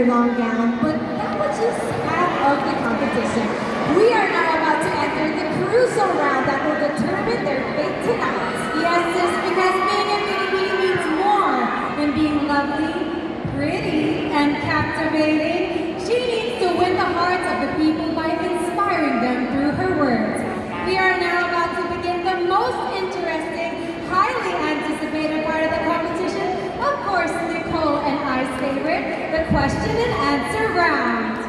her long gown, but that was just half of the competition. We are now about to enter the crucial round that will determine their fate tonight. Yes, sis, because being a Binibini means more than being lovely, pretty, and captivating. She needs to win the hearts of the people by inspiring them through her words. We are now about to begin the most interesting, highly anticipated part of the competition. Of course, Nicole and I's favorite, the question and answer round.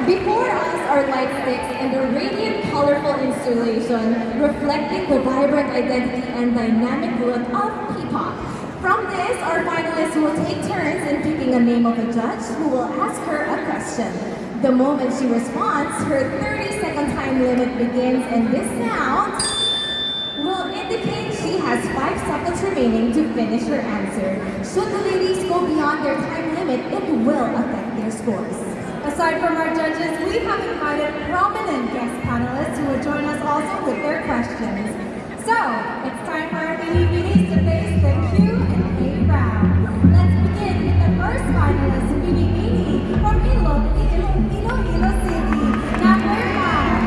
Before us are light sticks and a radiant, colorful installation reflecting the vibrant identity and dynamic look of P-pop. From this, our finalists will take turns in picking a name of a judge who will ask her a question. The moment she responds, her 30-second time limit begins, and this sound will indicate she has 5 seconds remaining to finish her answer. Should the ladies go beyond their time limit, it will affect their scores. Aside from our judges, we have invited prominent guest panelists who will join us also with their questions. So, it's time for our Binibinis to face the Q&A round. Let's begin with the first finalist, Binibini from Iloilo City. Number 5.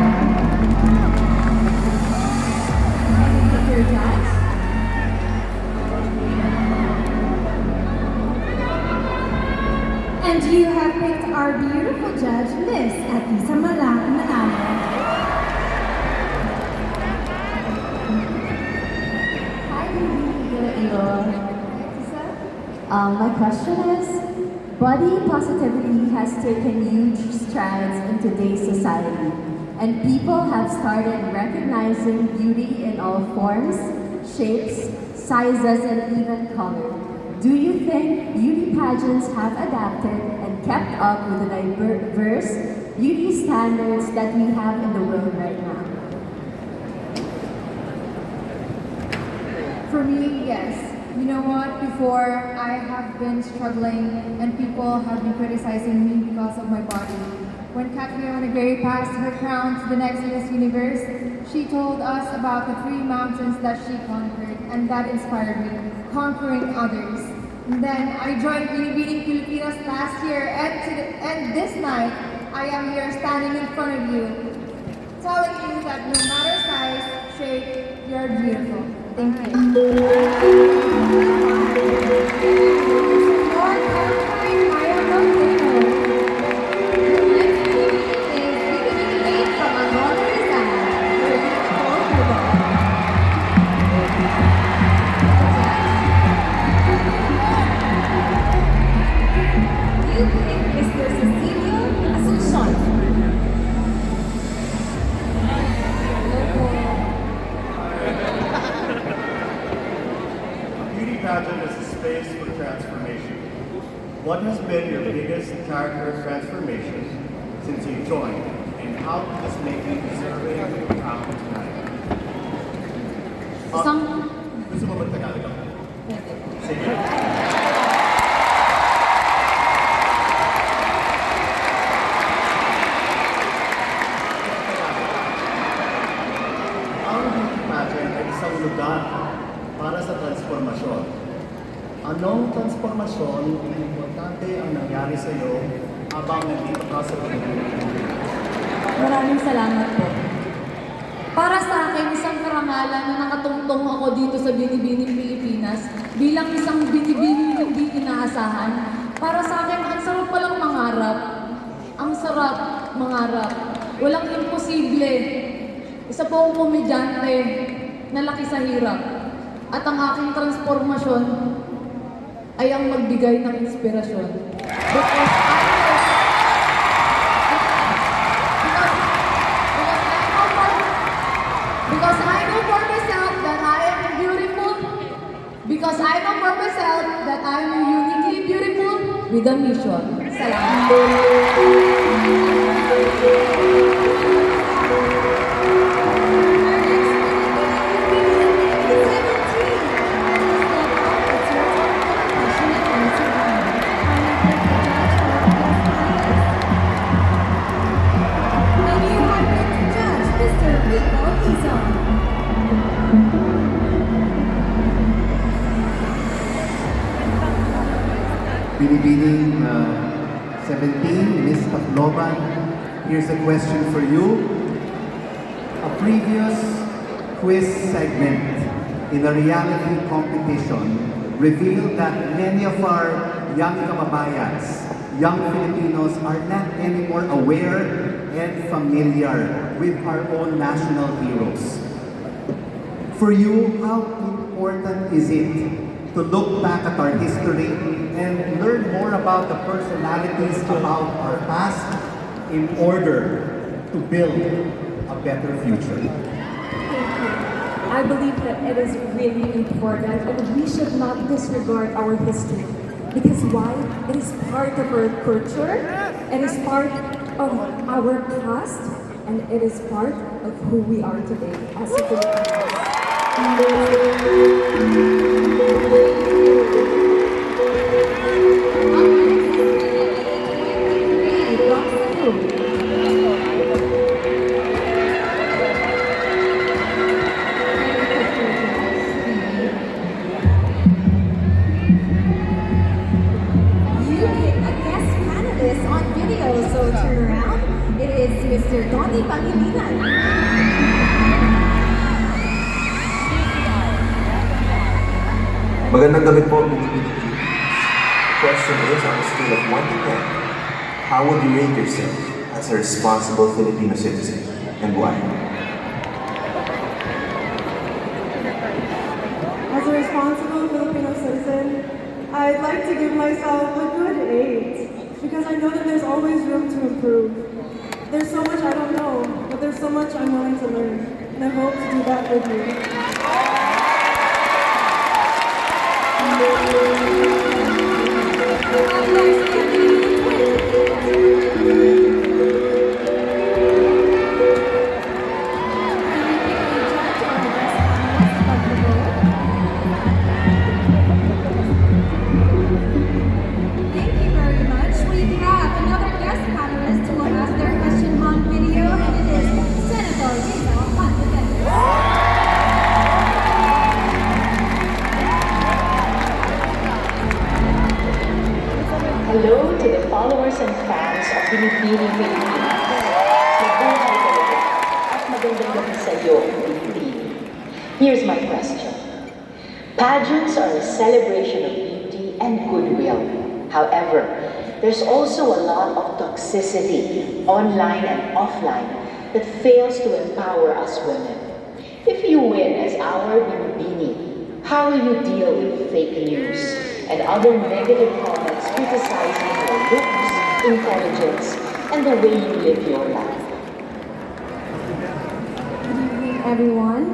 And pick your judge. And you have picked our beautiful judge, Miss Atisa Malamo. My question is, body positivity has taken huge strides in today's society, and people have started recognizing beauty in all forms, shapes, sizes, and even color. Do you think beauty pageants have adapted and kept up with the diverse beauty standards that we have in the world right now? For me, yes. You know what? Before, I have been struggling and people have been criticizing me because of my body. When Catriona Gray passed her crown to the next Miss Universe, she told us about the 3 mountains that she conquered, and that inspired me, conquering others. And then I joined Binibining Pilipinas last year, and this night, I am here standing in front of you, telling you that no matter size, shape, you're beautiful. Thank you. Pageant is a space for transformation. What has been your biggest character transformation since you joined, and how does this make you deserving of the crown tonight? Gusto mo mag-Tagalog ako? Sige. Ang beauty pageant ay isang lugar para sa transformasyon. Anong transformasyon ang importante ang nangyari sa iyo habang nandito ka sa Pilipinas? Maraming salamat po. Para sa akin, isang karangalan na nakatungtong ako dito sa Binibining Pilipinas bilang isang binibining hindi inaasahan. Para sa akin, ang sarap palang mangarap. Ang sarap mangarap. Walang imposible. Isa po akong komedyante na laki sa hirap. At ang aking transformasyon ay ang magbigay ng inspirasyon. Because I know for myself that I am beautiful. Because I know for myself that I am uniquely beautiful with a mission. Salamat. Binibining 17, Miss Tacloban, here's a question for you. A previous quiz segment in a reality competition revealed that many of our young kababayans, young Filipinos, are not anymore aware and familiar with our own national heroes. For you, how important is it to look back at our history and learn more about the personalities about our past in order to build a better future? I believe that it is really important and we should not disregard our history. Because why? It is part of our culture, it is part of our past, and it is part of who we are today as a Filipinos. So turn around. It is Mr. Binibining. Magandang gabi po, Binibining Pilipinas. The question is, on a scale of 1 to 10, how would you rate yourself as a responsible Filipino citizen, and why? As a responsible Filipino citizen, I'd like to give myself a good 8 because I know that there's always room to improve. There's so much I don't know, but there's so much I'm willing to learn, and I hope to do that with you. Hello to the followers and fans of Binibining Pilipinas. Mabuhay talaga at magandang gabi sa iyo, Binibining. Here's my question. Pageants are a celebration of beauty and goodwill. However, there's also a lot of toxicity, online and offline, that fails to empower us women. If you win as our Binibining, how will you deal with fake news and other negative comments criticizing your looks, intelligence, and the way you live your life? Good evening, everyone.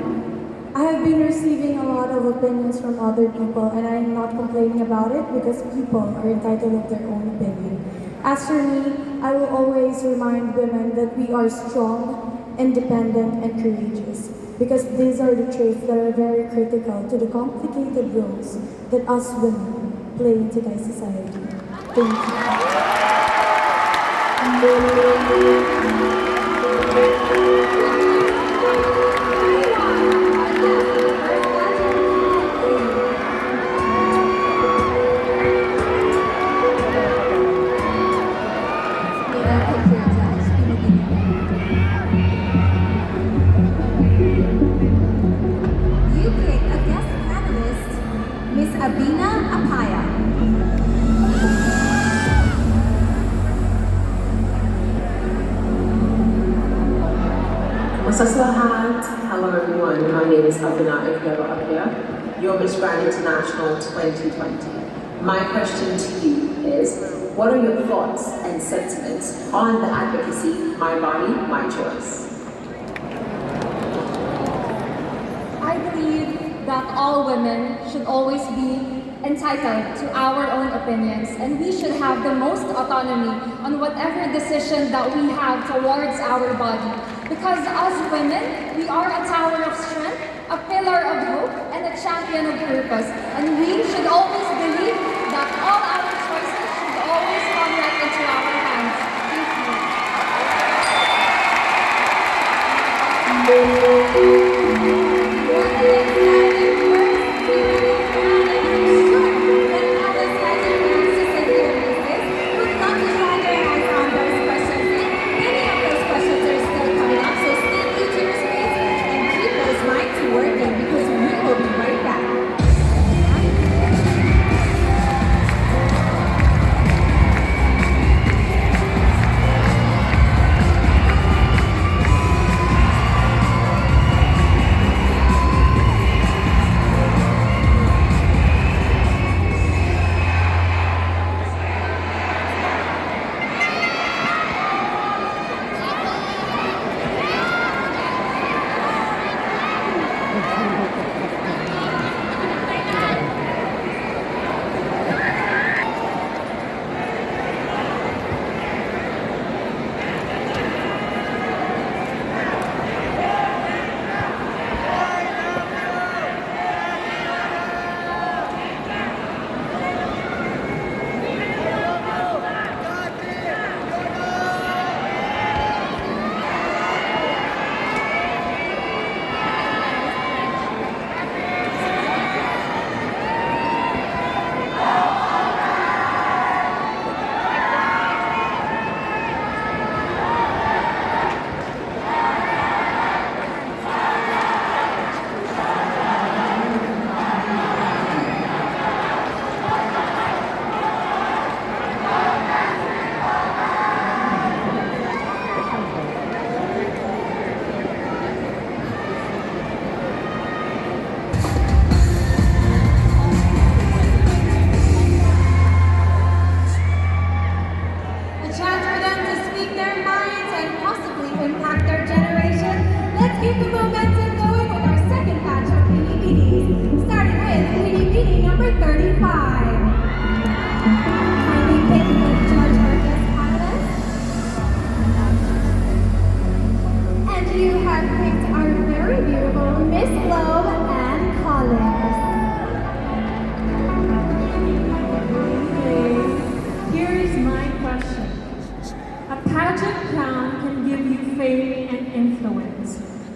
I have been receiving a lot of opinions from other people, and I am not complaining about it because people are entitled to their own opinion. As for me, I will always remind women that we are strong, independent, and courageous, because these are the traits that are very critical to the complicated roles that us women play in today's society. Thank You pick a guest panelist, Miss Abina Apaya. Masas lahat. Hello everyone, my name is Abina Apaya, your Miss Grand International 2020. My question to you is, what are your thoughts and sentiments on the advocacy, My Body, My Choice? I believe that all women should always be entitled to our own opinions, and we should have the most autonomy on whatever decision that we have towards our body. Because as women, we are a tower of strength, a pillar of hope, and a champion of purpose. And we should always believe that all our choices should always come right into our hands. Thank you.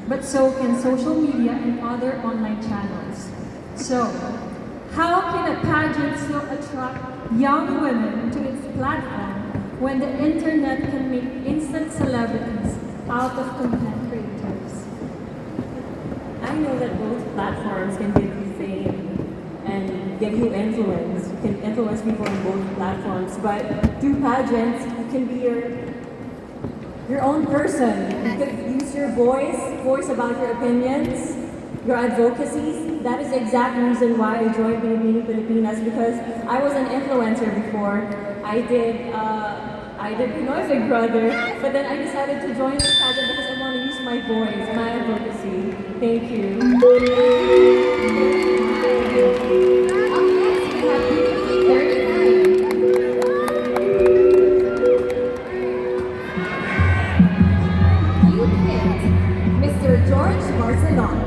but so can social media and other online channels. So, how can a pageant still attract young women to its platform when the internet can make instant celebrities out of content creators? I know that both platforms can give you fame and give you influence. You can influence people on both platforms, but through pageants, you can be your own person. You could use your voice about your opinions, your advocacies. That is the exact reason why I joined Binibining Pilipinas, because I was an influencer before. I did Big Brother, but then I decided to join this pageant because I want to use my voice, my advocacy. Thank you. Up next, we have BB39. You picked Mr. George Barcelona.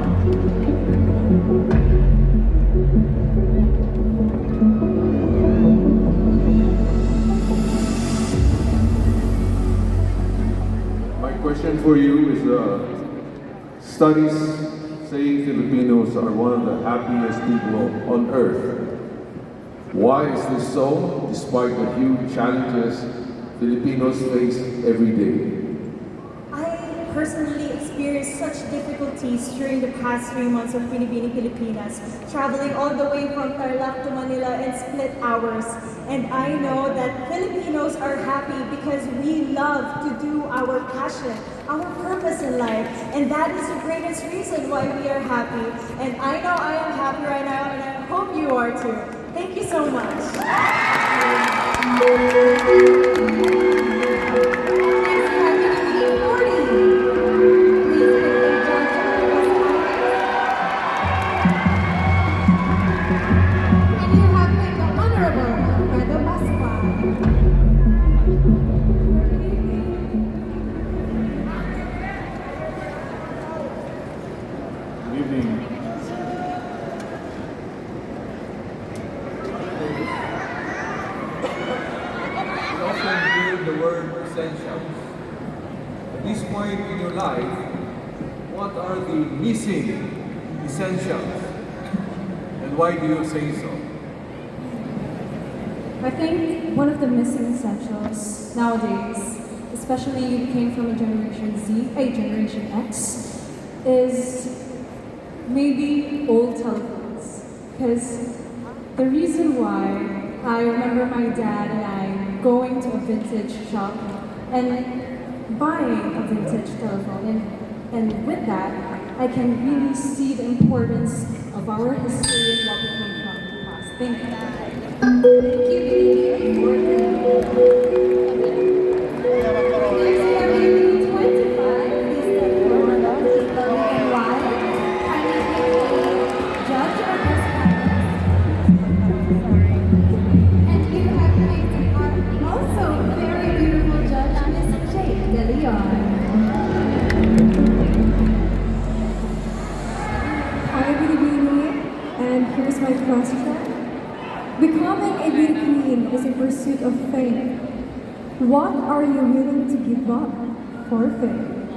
My question for you is, studies say Filipinos are one of the happiest people on earth. Why is this so, despite the huge challenges Filipinos face every day? I personally experienced such difficulties during the past 3 months of Binibining Pilipinas, traveling all the way from Tarlac to Manila in split hours. And I know that Filipinos are happy because we love to do our passion, our purpose in life. And that is the greatest reason why we are happy. And I know I am happy right now, and I hope you are too. Thank you so much. Good evening. We often hear the word essentials. At this point in your life, what are the missing essentials? And why do you say so? I think one of the missing essentials nowadays, especially if you came from a Generation Z, a Generation X, is maybe old telephones. Because the reason why I remember my dad and I going to a vintage shop and buying a vintage telephone, and with that, I can really see the importance of our history and what we came from in the past. Thank you. Thank you, BB. Next, we have BB25. Please step forward up to the and why. Kindly pick a judge or best and you have picked our also very beautiful judge, Miss Jade De Leon. Hi, Binibini, and here's my question. Becoming a beauty queen is a pursuit of fame. What are you willing to give up for fame?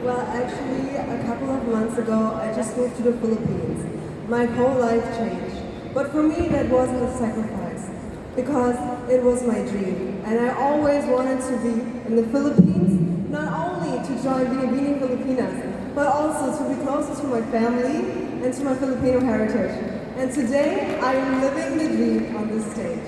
Well, actually, a couple of months ago, I just moved to the Philippines. My whole life changed. But for me, that wasn't a sacrifice, because it was my dream. And I always wanted to be in the Philippines, not only to join Binibining Pilipinas, but also to be closer to my family and to my Filipino heritage. And today, I am living the dream on this stage.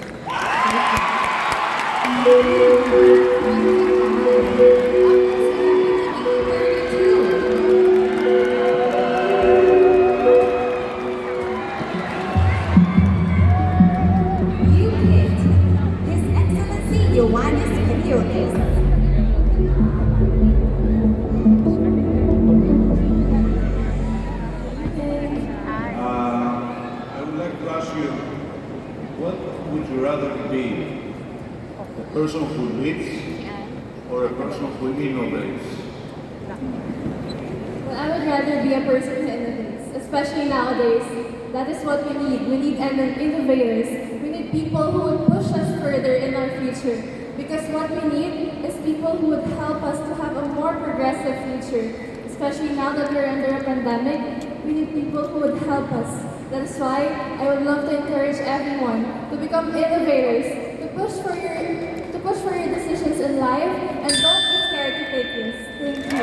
You picked His Excellency Ioannis Quinones. I would like to ask you, what would you rather be? A person who leads or a person who innovates? Well, I would rather be a person who innovates, especially nowadays. That is what we need. We need innovators. We need people who would push us further in our future. Because what we need is people who would help us to have a more progressive future. especially now that we're under a pandemic. We need people who would help us. That is why I would love to encourage everyone to become innovators, to push for your decisions in life, and don't be scared to take risks. Thank you.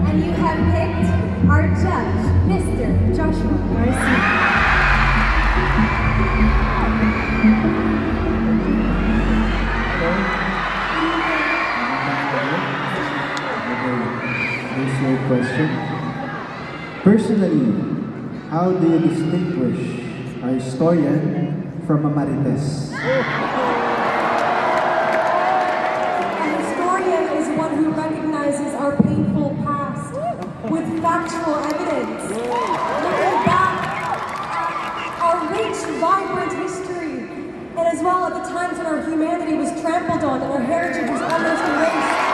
And you have picked our judge, Mr. Joshua Garcia. Here's your question. Personally, how do you distinguish a historian from a marites? A historian is one who recognizes our painful past with factual evidence, looking back at our rich, vibrant history, and as well at the times when our humanity was trampled on and our heritage was almost erased.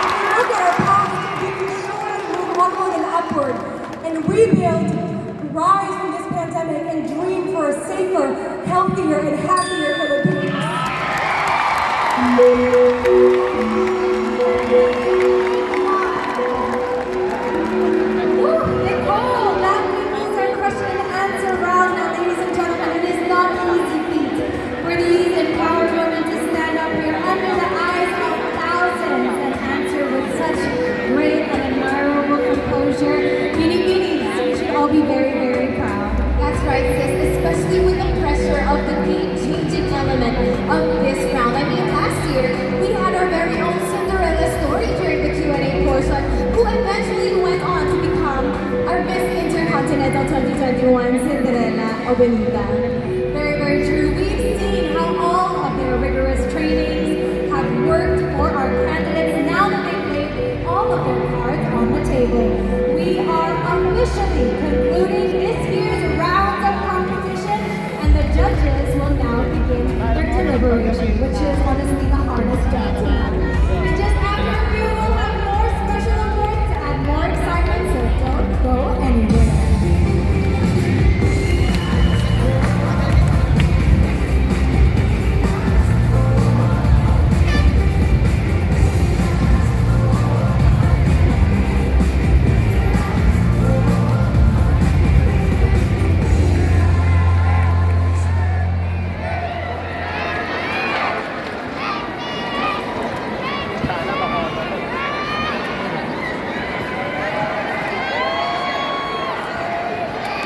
If we look at our past, we can surely move onward and upward and rebuild, rise from this pandemic, and dream for a safer, healthier, and happier Philippines. Nicole, that concludes our question and answer round. Now, ladies and gentlemen, it is not an easy feat for these empowered women to stand up here under the eyes of thousands and answer with such great and admirable composure. Binibining, we should all be very, very proud. That's right, sis, especially with the pressure of the game-changing element of this round. I mean, last year, we had our very own Cinderella story during the Q&A portion, who eventually went on to become our Miss Intercontinental 2021 Cinderella o Benita. Very, very true. We've seen how all of their rigorous trainings have worked for our candidates now that they've laid all of their cards on the table. We are officially concluding this year's round of competition, and the judges will now begin their deliberation, which is honestly